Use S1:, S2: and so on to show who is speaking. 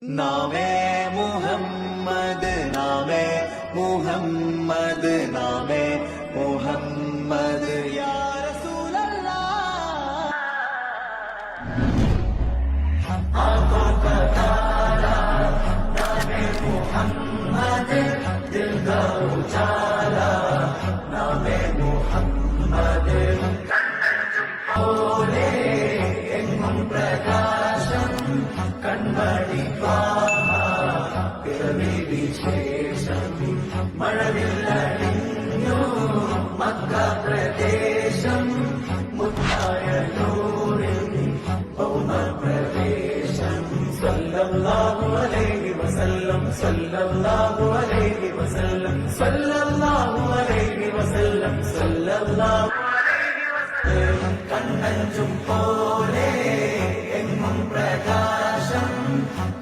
S1: നാമേ മുഹമ്മദ് നാമേ മുഹമ്മദ് നാമേ മുഹമ്മദ് യാ റസൂലല്ലാഹ് ആഖോ കതാരാ നാമേ മുഹമ്മദ് ദിൽ കാ ഉജാല നാമേ മുഹമ്മദ് ഓലേ എങ്ങും പ്രകാശം കൺമണി പിറവി വിശേഷം മഴവില്ലടിഞ്ഞു മക്ക പ്രദേശം മുത്തായ നൂറിൻ ഭൗമപ്രദേശം സല്ലല്ലാഹു അലൈഹി വസല്ലം സല്ലല്ലാഹു അലൈഹി വസല്ലം സല്ലല്ലാഹു അലൈഹി വസല്ലം സല്ലല്ലാഹു അലൈഹി വസല്ലം കണ്ണഞ്ചും